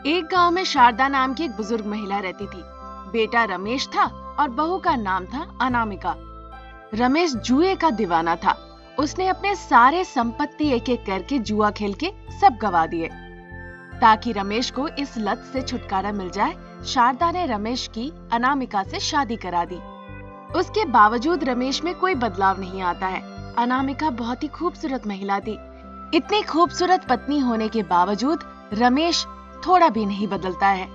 एक गांव में शारदा नाम की एक बुजुर्ग महिला रहती थी। बेटा रमेश था और बहू का नाम था अनामिका। रमेश जुए का दीवाना था। उसने अपने सारे संपत्ति एक एक करके जुआ खेल के सब गवा दिए। ताकि रमेश को इस लत से छुटकारा मिल जाए, शारदा ने रमेश की अनामिका से शादी करा दी। उसके बावजूद रमेश में कोई बदलाव नहीं आता है। अनामिका बहुत ही खूबसूरत महिला थी। इतनी खूबसूरत पत्नी होने के बावजूद रमेश थोड़ा भी नहीं बदलता है।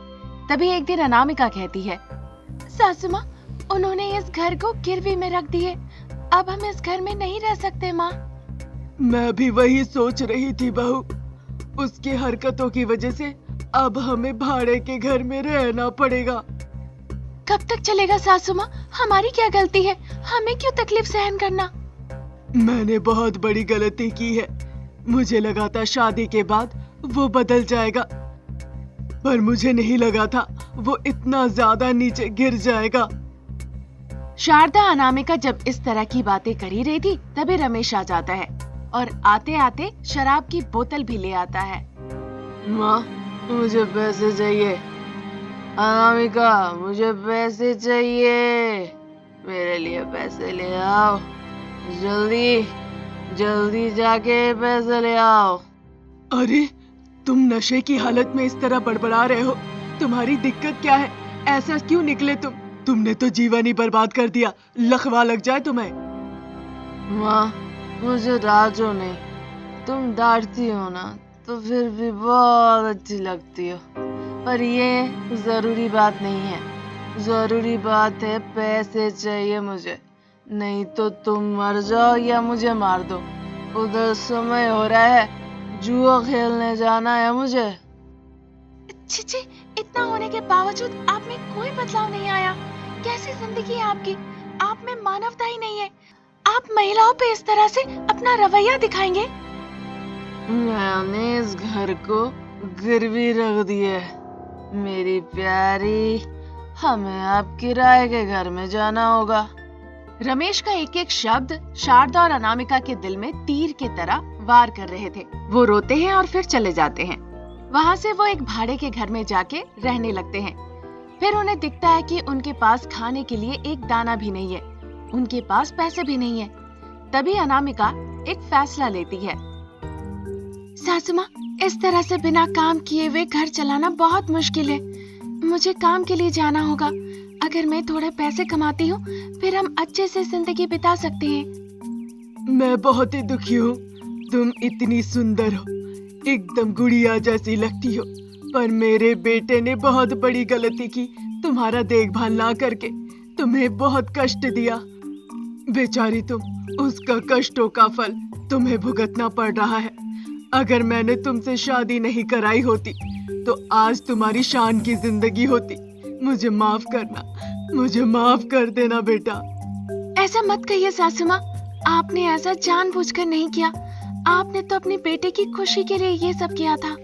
तभी एक दिन अनामिका कहती है, सासू माँ, उन्होंने इस घर को गिरवी में रख दिए। अब हम इस घर में नहीं रह सकते माँ। मैं भी वही सोच रही थी बहू। उसकी हरकतों की वजह से अब हमें भाड़े के घर में रहना पड़ेगा। कब तक चलेगा सासू माँ? हमारी क्या गलती है? हमें क्यों तकलीफ सहन करना? मैंने बहुत बड़ी गलती की है। मुझे लगा था शादी के बाद वो बदल जाएगा, पर मुझे नहीं लगा था वो इतना ज्यादा नीचे गिर जाएगा। शारदा अनामिका जब इस तरह की बातें कर ही रही थी, तभी रमेश आ जाता है और आते आते शराब की बोतल भी ले आता है। माँ, मुझे पैसे चाहिए। अनामिका, मुझे पैसे चाहिए। मेरे लिए पैसे ले आओ। जल्दी जल्दी जाके पैसे ले आओ। अरे, तुम नशे की हालत में इस तरह बड़बड़ा रहे हो। तुम्हारी दिक्कत क्या है? ऐसा क्यों निकले तुमने तो जीवन ही बर्बाद कर दिया। लखवा लग जाए तुम्हें। माँ, मुझे डांटो नहीं। तुम डांटती हो ना तो फिर भी बहुत अच्छी लगती हो। पर ये जरूरी बात नहीं है। जरूरी बात है पैसे चाहिए मुझे, नहीं तो तुम मर जाओ या मुझे मार दो। उधर समय हो रहा है, जुआ खेलने जाना है मुझे। छी, इतना होने के बावजूद आप में कोई बदलाव नहीं आया। कैसी जिंदगी है आपकी? आप में मानवता ही नहीं है। आप महिलाओं पे इस तरह से अपना रवैया दिखाएंगे? मैंने इस घर को गिरवी रख दिया है। मेरी प्यारी, हमें अब किराए के घर में जाना होगा। रमेश का एक एक शब्द शारदा और अनामिका के दिल में तीर की तरह वार कर रहे थे। वो रोते हैं और फिर चले जाते हैं। वहाँ से वो एक भाड़े के घर में जाके रहने लगते हैं। फिर उन्हें दिखता है कि उनके पास खाने के लिए एक दाना भी नहीं है, उनके पास पैसे भी नहीं है। तभी अनामिका एक फैसला लेती है। सासू माँ, इस तरह से बिना काम किए हुए घर चलाना बहुत मुश्किल है। मुझे काम के लिए जाना होगा। अगर मैं थोड़े पैसे कमाती हूँ, फिर हम अच्छे से जिंदगी बिता सकते हैं। मैं बहुत ही दुखी हूँ। तुम इतनी सुंदर हो, एकदम गुड़िया जैसी लगती हो, पर मेरे बेटे ने बहुत बड़ी गलती की। तुम्हारा देखभाल ना करके तुम्हें बहुत कष्ट दिया। बेचारी तुम, उसका कष्टों का फल तुम्हें भुगतना पड़ रहा है। अगर मैंने तुमसे शादी नहीं कराई होती तो आज तुम्हारी शान की जिंदगी होती। मुझे माफ करना, मुझे माफ कर देना बेटा। ऐसा मत कहिए सासू माँ, आपने ऐसा जानबूझकर नहीं किया। आपने तो अपने बेटे की खुशी के लिए ये सब किया था।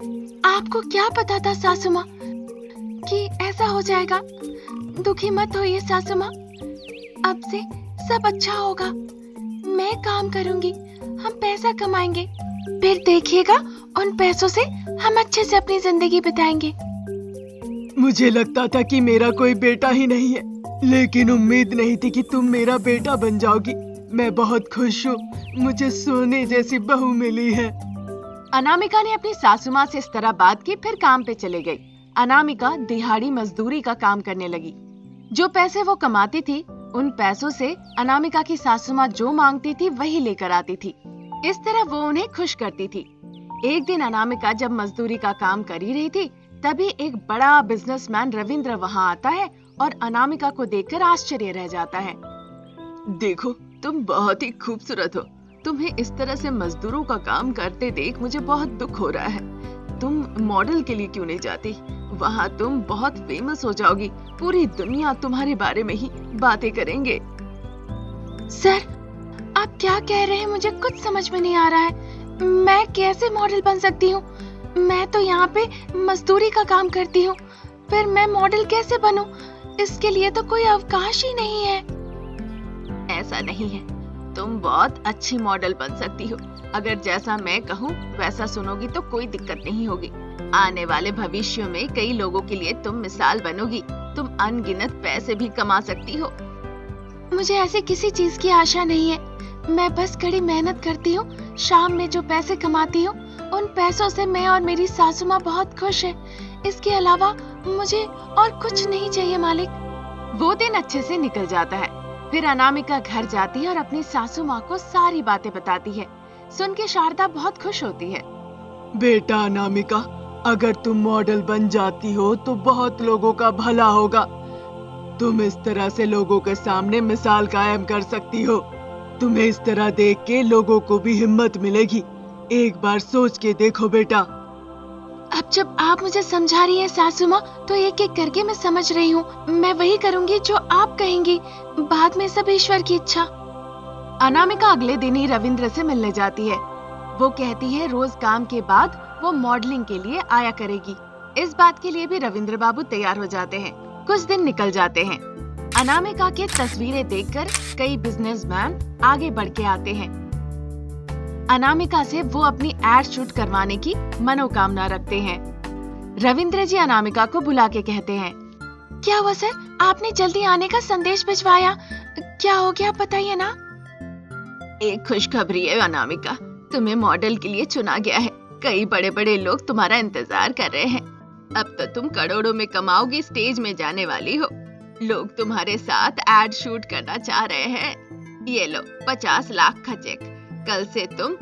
आपको क्या पता था सासू माँ कि ऐसा हो जाएगा? दुखी मत होइए सासू माँ, अब से सब अच्छा होगा। मैं काम करूंगी, हम पैसा कमाएंगे, फिर देखिएगा उन पैसों से हम अच्छे से अपनी जिंदगी बिताएंगे। मुझे लगता था कि मेरा कोई बेटा ही नहीं है, लेकिन उम्मीद नहीं थी कि तुम मेरा बेटा बन जाओगी। मैं बहुत खुश हूँ, मुझे सोने जैसी बहू मिली है। अनामिका ने अपनी सासू माँ से इस तरह बात की, फिर काम पे चले गई। अनामिका दिहाड़ी मजदूरी का काम करने लगी। जो पैसे वो कमाती थी, उन पैसों से अनामिका की सासू माँ जो मांगती थी वही लेकर आती थी। इस तरह वो उन्हें खुश करती थी। एक दिन अनामिका जब मजदूरी का काम कर ही रही थी, तभी एक बड़ा बिजनेसमैन रविंद्र वहाँ आता है और अनामिका को देखकर आश्चर्य रह जाता है। देखो, तुम बहुत ही खूबसूरत हो। तुम्हें इस तरह से मजदूरों का काम करते देख मुझे बहुत दुख हो रहा है। तुम मॉडल के लिए क्यों नहीं जाती? वहाँ तुम बहुत फेमस हो जाओगी। पूरी दुनिया तुम्हारे बारे में ही बातें करेंगे। सर, आप क्या कह रहे हैं? मुझे कुछ समझ में नहीं आ रहा है। मैं कैसे मॉडल बन सकती हूँ? मैं तो यहाँ पे मजदूरी का काम करती हूँ, फिर मैं मॉडल कैसे बनूं? इसके लिए तो कोई अवकाश ही नहीं है। ऐसा नहीं है, तुम बहुत अच्छी मॉडल बन सकती हो। अगर जैसा मैं कहूँ वैसा सुनोगी तो कोई दिक्कत नहीं होगी। आने वाले भविष्य में कई लोगों के लिए तुम मिसाल बनोगी। तुम अनगिनत पैसे भी कमा सकती हो। मुझे ऐसी किसी चीज की आशा नहीं है। मैं बस कड़ी मेहनत करती हूँ। शाम में जो पैसे कमाती हूँ उन पैसों से मैं और मेरी सासू माँ बहुत खुश है। इसके अलावा मुझे और कुछ नहीं चाहिए मालिक। वो दिन अच्छे से निकल जाता है। फिर अनामिका घर जाती है और अपनी सासू माँ को सारी बातें बताती है। सुन के शारदा बहुत खुश होती है। बेटा अनामिका, अगर तुम मॉडल बन जाती हो तो बहुत लोगों का भला होगा। तुम इस तरह से लोगों के सामने मिसाल कायम कर सकती हो। तुम्हें इस तरह देख के लोगों को भी हिम्मत मिलेगी। एक बार सोच के देखो बेटा। अब जब आप मुझे समझा रही हैं सासू माँ, तो एक एक करके मैं समझ रही हूँ। मैं वही करूँगी जो आप कहेंगी। बाद में सब ईश्वर की इच्छा। अनामिका अगले दिन ही रविंद्र से मिलने जाती है। वो कहती है रोज काम के बाद वो मॉडलिंग के लिए आया करेगी। इस बात के लिए भी रविंद्र बाबू तैयार हो जाते हैं। कुछ दिन निकल जाते हैं। अनामिका के तस्वीरें देखकर कई बिजनेसमैन आगे बढ़ के आते हैं। अनामिका से वो अपनी एड शूट करवाने की मनोकामना रखते हैं। रविंद्र जी अनामिका को बुला के कहते हैं, क्या हुआ सर, आपने जल्दी आने का संदेश भिजवाया? क्या हो गया बताइए ना। एक खुशखबरी है अनामिका, तुम्हें मॉडल के लिए चुना गया है। कई बड़े बड़े लोग तुम्हारा इंतजार कर रहे हैं। अब तो तुम करोड़ों में कमाओगी, स्टेज में जाने वाली हो। लोग तुम्हारे साथ एड शूट करना चाह रहे हैं। ये लो 50 लाख का चेक। कल से तुम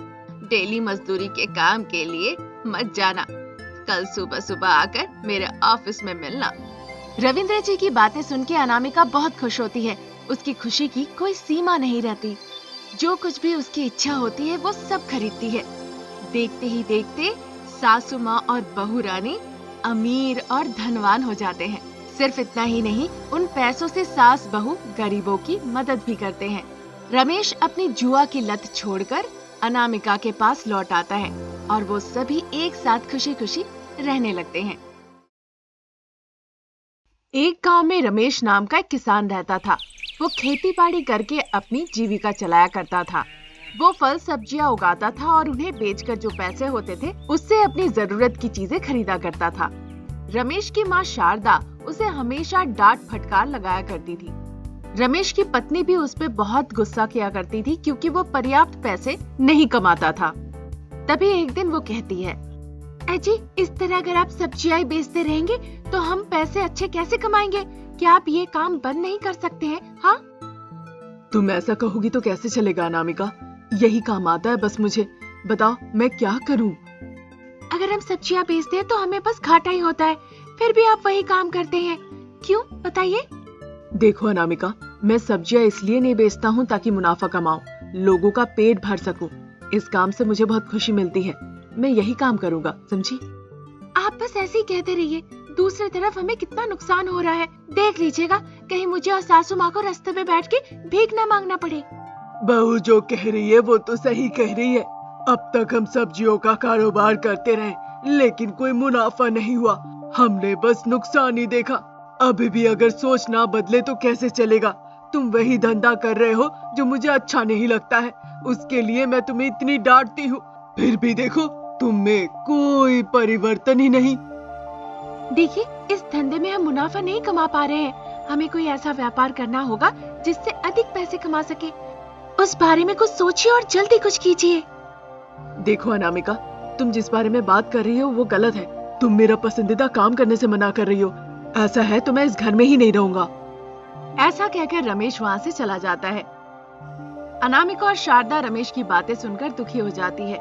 डेली मजदूरी के काम के लिए मत जाना। कल सुबह सुबह आकर मेरे ऑफिस में मिलना। रविंद्र जी की बातें सुन के अनामिका बहुत खुश होती है। उसकी खुशी की कोई सीमा नहीं रहती। जो कुछ भी उसकी इच्छा होती है वो सब खरीदती है। देखते ही देखते सासू माँ और बहू रानी अमीर और धनवान हो जाते हैं। सिर्फ इतना ही नहीं, उन पैसों से सास बहू गरीबों की मदद भी करते हैं। रमेश अपनी जुआ की लत छोड़कर अनामिका के पास लौट आता है और वो सभी एक साथ खुशी खुशी रहने लगते हैं। एक गांव में रमेश नाम का एक किसान रहता था। वो खेती बाड़ी करके अपनी जीविका चलाया करता था। वो फल सब्जियां उगाता था और उन्हें बेचकर जो पैसे होते थे उससे अपनी जरूरत की चीजें खरीदा करता था। रमेश की माँ शारदा उसे हमेशा डांट फटकार लगाया करती थी। रमेश की पत्नी भी उस पे बहुत गुस्सा किया करती थी क्योंकि वो पर्याप्त पैसे नहीं कमाता था। तभी एक दिन वो कहती है, अजी, इस तरह अगर आप सब्जियां बेचते रहेंगे तो हम पैसे अच्छे कैसे कमाएंगे? क्या आप ये काम बंद नहीं कर सकते हैं? हाँ, तुम ऐसा कहोगी तो कैसे चलेगा अनामिका? यही काम आता है बस मुझे। बताओ मैं क्या करूं? अगर हम सब्जियां बेचते हैं तो हमें बस घाटा ही होता है, फिर भी आप वही काम करते हैं। क्यों बताइए? देखो अनामिका, मैं सब्जियां इसलिए नहीं बेचता हूँ ताकि मुनाफा कमाऊं, लोगों का पेट भर सकूं। इस काम से मुझे बहुत खुशी मिलती है। मैं यही काम करूंगा, समझी? आप बस ऐसे ही कहते रहिए। दूसरी तरफ हमें कितना नुकसान हो रहा है, देख लीजिएगा। कहीं मुझे और सासू माँ को रास्ते में बैठ के भीख न मांगना पड़े। बहू जो कह रही है वो तो सही कह रही है। अब तक हम सब्जियों का कारोबार करते रहे लेकिन कोई मुनाफा नहीं हुआ। हमने बस नुकसान ही देखा। अभी भी अगर सोच ना बदले तो कैसे चलेगा? तुम वही धंधा कर रहे हो जो मुझे अच्छा नहीं लगता है। उसके लिए मैं तुम्हें इतनी डांटती हूँ, फिर भी देखो तुम में कोई परिवर्तन ही नहीं। देखिए, इस धंधे में हम मुनाफा नहीं कमा पा रहे हैं। हमें कोई ऐसा व्यापार करना होगा जिससे अधिक पैसे कमा सके। उस बारे में कुछ सोचिए और जल्दी कुछ कीजिए। देखो अनामिका, तुम जिस बारे में बात कर रही हो वो गलत है। तुम मेरा पसंदीदा काम करने से मना कर रही हो। ऐसा है तो मैं इस घर में ही नहीं रहूंगा। ऐसा कहकर रमेश वहाँ से चला जाता है। अनामिका और शारदा रमेश की बातें सुनकर दुखी हो जाती है।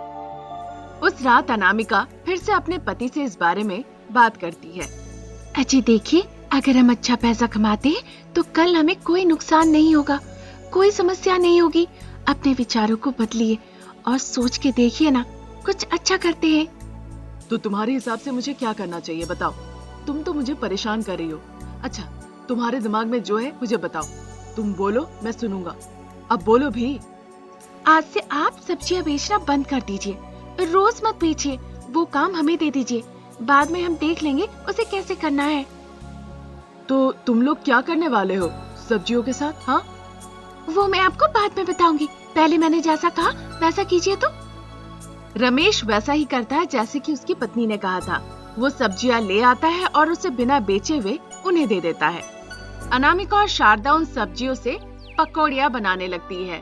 उस रात अनामिका फिर से अपने पति से इस बारे में बात करती है। अजी देखिए, अगर हम अच्छा पैसा कमाते हैं तो कल हमें कोई नुकसान नहीं होगा, कोई समस्या नहीं होगी। अपने विचारों को बदलिए और सोच के देखिए ना, कुछ अच्छा करते हैं। तो तुम्हारे हिसाब से मुझे क्या करना चाहिए बताओ? तुम तो मुझे परेशान कर रही हो। अच्छा, तुम्हारे दिमाग में जो है मुझे बताओ। तुम बोलो, मैं सुनूंगा। अब बोलो भी। आज से आप सब्जियां बेचना बंद कर दीजिए। रोज मत बेचिए, वो काम हमें दे दीजिए। बाद में हम देख लेंगे उसे कैसे करना है। तो तुम लोग क्या करने वाले हो सब्जियों के साथ? हाँ, वो मैं आपको बाद में बताऊंगी। पहले मैंने जैसा कहा वैसा कीजिए। तो रमेश वैसा ही करता है जैसे कि उसकी पत्नी ने कहा था। वो सब्जियां ले आता है और उसे बिना बेचे हुए उन्हें दे देता है। अनामिका और शारदा उन सब्जियों से पकौड़ियां बनाने लगती है।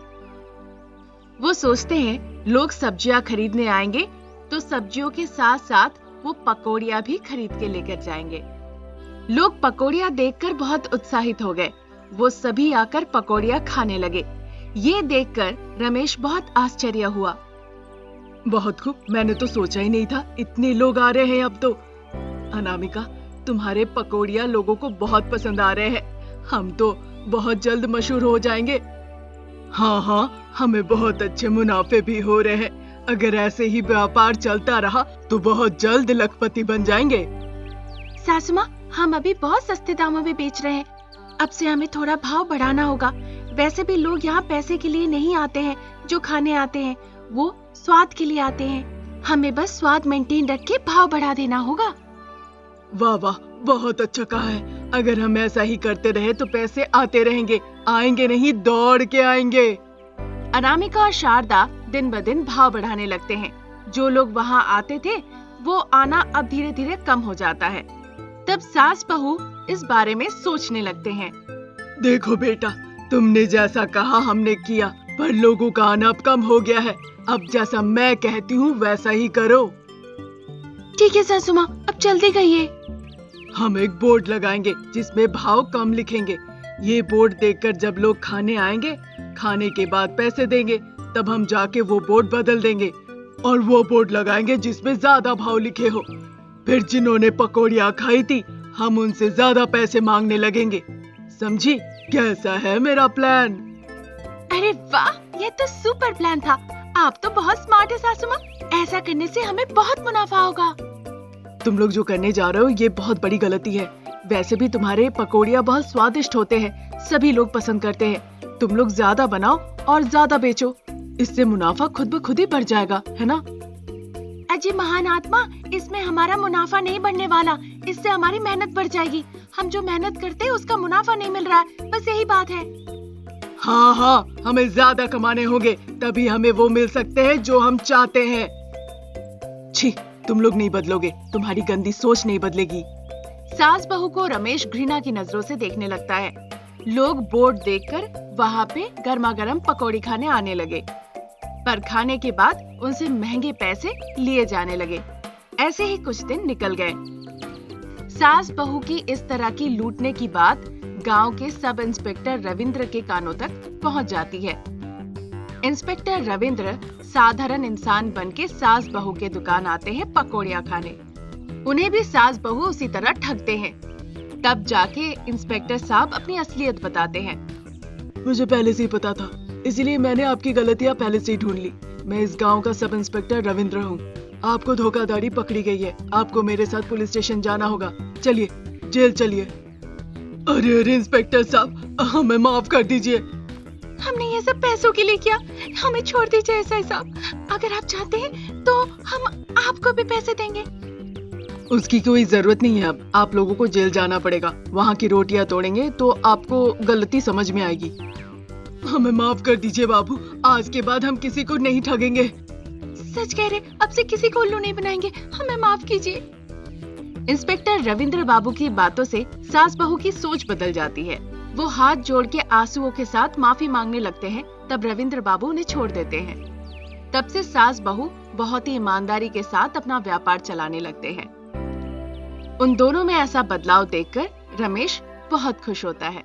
वो सोचते हैं लोग सब्जियां खरीदने आएंगे तो सब्जियों के साथ साथ वो पकौड़ियां भी खरीद के लेकर जाएंगे। लोग पकौड़ियां देखकर बहुत उत्साहित हो गए। वो सभी आकर पकौड़ियां खाने लगे। ये देखकर रमेश बहुत आश्चर्य हुआ। बहुत खूब, मैंने तो सोचा ही नहीं था इतने लोग आ रहे हैं अब तो। अनामिका, तुम्हारे पकौड़ियां लोगों को बहुत पसंद आ रहे हैं। हम तो बहुत जल्द मशहूर हो जाएंगे। हाँ, हमें बहुत अच्छे मुनाफे भी हो रहे हैं। अगर ऐसे ही व्यापार चलता रहा तो बहुत जल्द लखपति बन जाएंगे। सासू माँ, हम अभी बहुत सस्ते दामों में बेच रहे हैं। अब से हमें थोड़ा भाव बढ़ाना होगा। वैसे भी लोग यहाँ पैसे के लिए नहीं आते हैं जो खाने आते हैं, वो स्वाद के लिए आते हैं। हमें बस स्वाद मेंटेन रख के भाव बढ़ा देना होगा। वाह, बहुत अच्छा कहा है। अगर हम ऐसा ही करते रहे तो पैसे आते रहेंगे, आएंगे नहीं दौड़ के आएंगे। अनामिका और शारदा दिन ब दिन भाव बढ़ाने लगते हैं। जो लोग वहाँ आते थे वो आना अब धीरे धीरे कम हो जाता है। तब सास बहू इस बारे में सोचने लगते हैं। देखो बेटा, तुमने जैसा कहा हमने किया, पर लोगों का आना अब कम हो गया है। अब जैसा मैं कहती हूँ वैसा ही करो। ठीक है सासू माँ, अब जल्दी कहिए। हम एक बोर्ड लगाएंगे जिसमें भाव कम लिखेंगे। ये बोर्ड देखकर जब लोग खाने आएंगे, खाने के बाद पैसे देंगे, तब हम जाके वो बोर्ड बदल देंगे और वो बोर्ड लगाएंगे जिसमें ज्यादा भाव लिखे हो। फिर जिन्होंने पकौड़ियाँ खाई थी हम उनसे ज्यादा पैसे मांगने लगेंगे। समझी? कैसा है मेरा प्लान? अरे वाह, ये तो सुपर प्लान था। आप तो बहुत स्मार्ट है सासू माँ। ऐसा करने से हमें बहुत मुनाफा होगा। तुम लोग जो करने जा रहे हो ये बहुत बड़ी गलती है। वैसे भी तुम्हारे पकौड़ियाँ बहुत स्वादिष्ट होते हैं, सभी लोग पसंद करते हैं। तुम लोग ज्यादा बनाओ और ज्यादा बेचो, इससे मुनाफा खुद ब खुद ही बढ़ जाएगा, है ना? अजय महान आत्मा, इसमें हमारा मुनाफा नहीं बढ़ने वाला, इससे हमारी मेहनत बढ़ जाएगी। हम जो मेहनत करते हैं उसका मुनाफा नहीं मिल रहा है, बस यही बात है। हाँ, हमें ज्यादा कमाने होंगे, तभी हमें वो मिल सकते हैं जो हम चाहते हैं। छी, तुम लोग नहीं बदलोगे, तुम्हारी गंदी सोच नहीं बदलेगी। सास बहू को रमेश घृणा की नजरों से देखने लगता है। लोग बोर्ड देखकर वहाँ पे गर्मा गर्म पकौड़ी खाने आने लगे, पर खाने के बाद उनसे महंगे पैसे लिए जाने लगे। ऐसे ही कुछ दिन निकल गए। सास बहू की इस तरह की लूटने की बात गांव के सब इंस्पेक्टर रविंद्र के कानों तक पहुंच जाती है। इंस्पेक्टर रविंद्र साधारण इंसान बनके सास बहू के दुकान आते हैं पकौड़ियाँ खाने। उन्हें भी सास बहू उसी तरह ठगते हैं। तब जाके इंस्पेक्टर साहब अपनी असलियत बताते हैं। मुझे पहले से ही पता था, इसलिए मैंने आपकी गलतियाँ पहले से ही ढूंढ ली। मैं इस गांव का सब इंस्पेक्टर रविंद्र हूँ। आपको धोखाधड़ी पकड़ी गई है, आपको मेरे साथ पुलिस स्टेशन जाना होगा। चलिए, जेल चलिए। अरे इंस्पेक्टर साहब, हमें माफ कर दीजिए। हमने ये सब पैसों के लिए किया, हमें छोड़ दीजिए एसआई साहब। अगर आप चाहते हैं तो हम आपको भी पैसे देंगे। उसकी कोई जरूरत नहीं है। अब आप लोगों को जेल जाना पड़ेगा। वहाँ की रोटियां तोड़ेंगे तो आपको गलती समझ में आएगी। हमें माफ कर दीजिए बाबू, आज के बाद हम किसी को नहीं ठगेंगे। सच कह रहे, अब से किसी को उल्लू नहीं बनाएंगे, हमें माफ कीजिए। इंस्पेक्टर रविंद्र बाबू की बातों से सास बहू की सोच बदल जाती है। वो हाथ जोड़ के आंसुओं के साथ माफी मांगने लगते हैं। तब रविंद्र बाबू उन्हें छोड़ देते हैं। तब से सास बहू बहुत ही ईमानदारी के साथ अपना व्यापार चलाने लगते हैं। उन दोनों में ऐसा बदलाव देखकर रमेश बहुत खुश होता है।